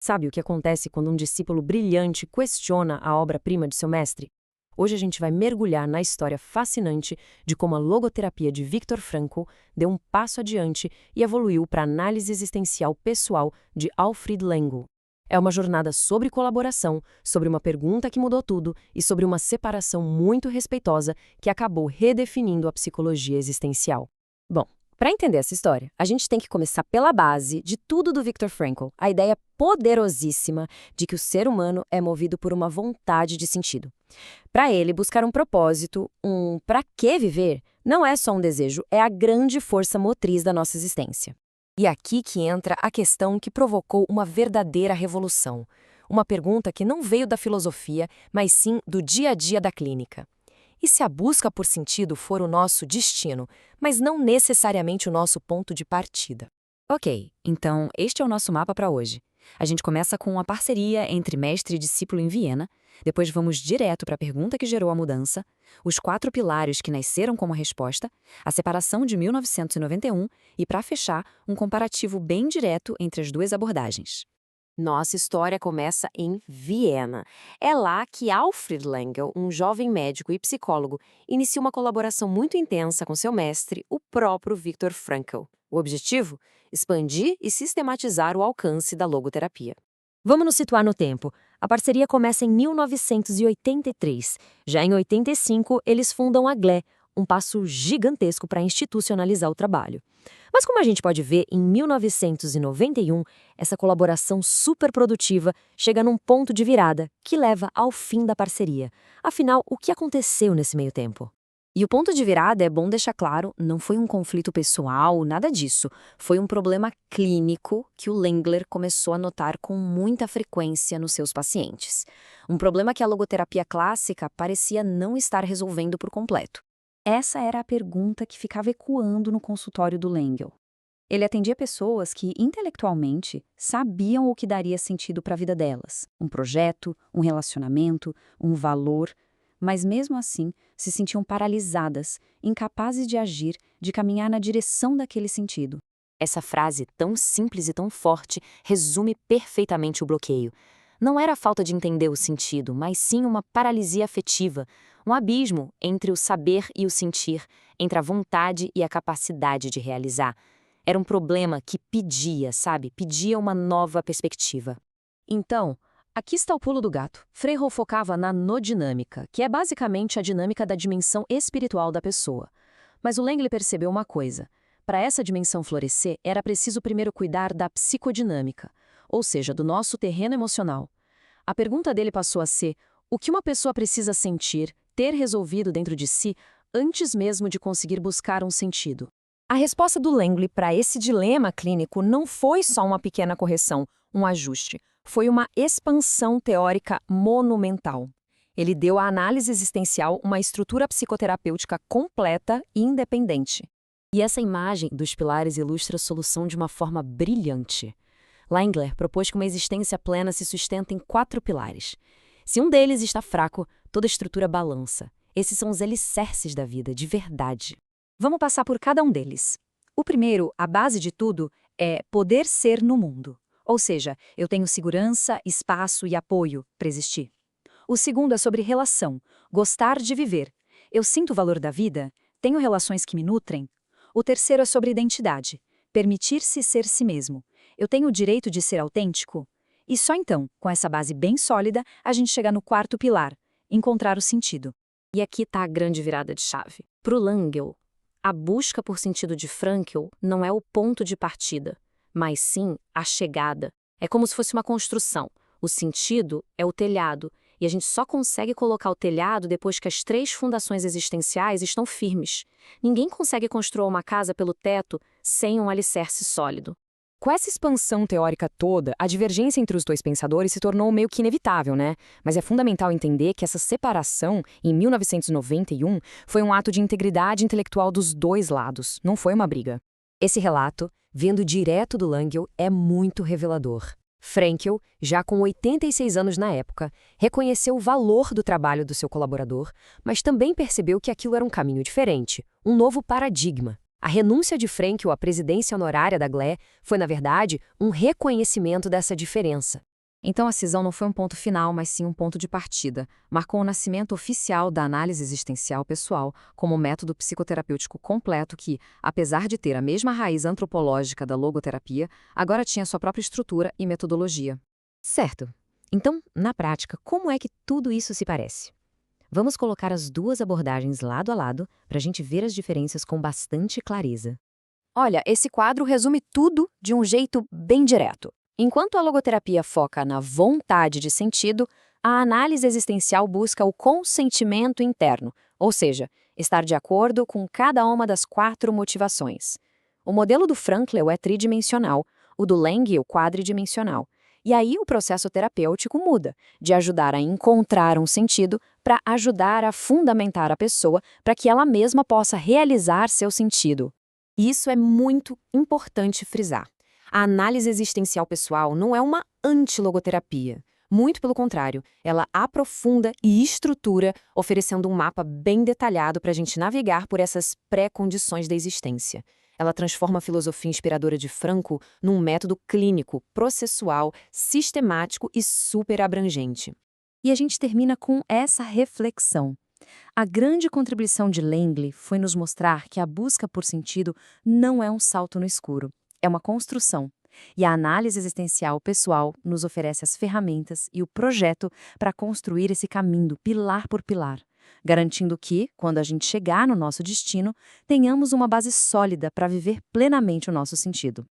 Sabe o que acontece quando um discípulo brilhante questiona a obra-prima de seu mestre? Hoje a gente vai mergulhar na história fascinante de como a logoterapia de Viktor Frankl deu um passo adiante e evoluiu para a análise existencial pessoal de Alfred Lengel. É uma jornada sobre colaboração, sobre uma pergunta que mudou tudo e sobre uma separação muito respeitosa que acabou redefinindo a psicologia existencial. Bom, para entender essa história, a gente tem que começar pela base de tudo do Viktor Frankl, a ideia poderosíssima de que o ser humano é movido por uma vontade de sentido. Para ele, buscar um propósito, para que viver, não é só um desejo, é a grande força motriz da nossa existência. E aqui que entra a questão que provocou uma verdadeira revolução. Uma pergunta que não veio da filosofia, mas sim do dia a dia da clínica. E se a busca por sentido for o nosso destino, mas não necessariamente o nosso ponto de partida? Ok, então este é o nosso mapa para hoje. A gente começa com uma parceria entre mestre e discípulo em Viena, depois vamos direto para a pergunta que gerou a mudança, os 4 pilares que nasceram como resposta, a separação de 1991 e, para fechar, um comparativo bem direto entre as duas abordagens. Nossa história começa em Viena. É lá que Alfred Lengel, um jovem médico e psicólogo, inicia uma colaboração muito intensa com seu mestre, o próprio Viktor Frankl. O objetivo? Expandir e sistematizar o alcance da logoterapia. Vamos nos situar no tempo. A parceria começa em 1983. Já em 85, eles fundam a GLE, um passo gigantesco para institucionalizar o trabalho. Mas como a gente pode ver, em 1991, essa colaboração superprodutiva chega num ponto de virada que leva ao fim da parceria. Afinal, o que aconteceu nesse meio tempo? E o ponto de virada, é bom deixar claro, não foi um conflito pessoal, nada disso. Foi um problema clínico que o Lengler começou a notar com muita frequência nos seus pacientes. Um problema que a logoterapia clássica parecia não estar resolvendo por completo. Essa era a pergunta que ficava ecoando no consultório do Lengel. Ele atendia pessoas que, intelectualmente, sabiam o que daria sentido para a vida delas. Um projeto, um relacionamento, um valor, mas mesmo assim se sentiam paralisadas, incapazes de agir, de caminhar na direção daquele sentido. Essa frase, tão simples e tão forte, resume perfeitamente o bloqueio. Não era a falta de entender o sentido, mas sim uma paralisia afetiva, um abismo entre o saber e o sentir, entre a vontade e a capacidade de realizar. Era um problema que pedia uma nova perspectiva. Então, aqui está o pulo do gato. Frankl focava na nodinâmica, que é basicamente a dinâmica da dimensão espiritual da pessoa. Mas o Lengel percebeu uma coisa. Para essa dimensão florescer, era preciso primeiro cuidar da psicodinâmica, ou seja, do nosso terreno emocional. A pergunta dele passou a ser: o que uma pessoa precisa sentir, ter resolvido dentro de si, antes mesmo de conseguir buscar um sentido? A resposta do Lengel para esse dilema clínico não foi só uma pequena correção, um ajuste. Foi uma expansão teórica monumental. Ele deu à análise existencial uma estrutura psicoterapêutica completa e independente. E essa imagem dos pilares ilustra a solução de uma forma brilhante. Lengler propôs que uma existência plena se sustenta em 4 pilares. Se um deles está fraco, toda a estrutura balança. Esses são os alicerces da vida, de verdade. Vamos passar por cada um deles. O primeiro, a base de tudo, é poder ser no mundo. Ou seja, eu tenho segurança, espaço e apoio para existir. O segundo é sobre relação, gostar de viver. Eu sinto o valor da vida, tenho relações que me nutrem. O terceiro é sobre identidade, permitir-se ser si mesmo. Eu tenho o direito de ser autêntico? E só então, com essa base bem sólida, a gente chega no 4º pilar, encontrar o sentido. E aqui está a grande virada de chave. Para o Lengel, a busca por sentido de Frankl não é o ponto de partida, mas sim a chegada. É como se fosse uma construção. O sentido é o telhado, e a gente só consegue colocar o telhado depois que as 3 fundações existenciais estão firmes. Ninguém consegue construir uma casa pelo teto sem um alicerce sólido. Com essa expansão teórica toda, a divergência entre os dois pensadores se tornou meio que inevitável, né? Mas é fundamental entender que essa separação, em 1991, foi um ato de integridade intelectual dos dois lados, não foi uma briga. Esse relato, vindo direto do Lengel, é muito revelador. Frankl, já com 86 anos na época, reconheceu o valor do trabalho do seu colaborador, mas também percebeu que aquilo era um caminho diferente, um novo paradigma. A renúncia de Frankl à presidência honorária da GLE foi, na verdade, um reconhecimento dessa diferença. Então a cisão não foi um ponto final, mas sim um ponto de partida. Marcou o nascimento oficial da análise existencial pessoal como método psicoterapêutico completo que, apesar de ter a mesma raiz antropológica da logoterapia, agora tinha sua própria estrutura e metodologia. Certo. Então, na prática, como é que tudo isso se parece? Vamos colocar as duas abordagens lado a lado para a gente ver as diferenças com bastante clareza. Olha, esse quadro resume tudo de um jeito bem direto. Enquanto a logoterapia foca na vontade de sentido, a análise existencial busca o consentimento interno, ou seja, estar de acordo com cada uma das 4 motivações. O modelo do Frankl é tridimensional, o do Lang o quadridimensional. E aí o processo terapêutico muda, de ajudar a encontrar um sentido para ajudar a fundamentar a pessoa para que ela mesma possa realizar seu sentido. Isso é muito importante frisar. A análise existencial pessoal não é uma antilogoterapia. Muito pelo contrário, ela aprofunda e estrutura, oferecendo um mapa bem detalhado para a gente navegar por essas pré-condições da existência. Ela transforma a filosofia inspiradora de Frankl num método clínico, processual, sistemático e super abrangente. E a gente termina com essa reflexão. A grande contribuição de Langley foi nos mostrar que a busca por sentido não é um salto no escuro, é uma construção. E a análise existencial pessoal nos oferece as ferramentas e o projeto para construir esse caminho pilar por pilar, garantindo que, quando a gente chegar no nosso destino, tenhamos uma base sólida para viver plenamente o nosso sentido.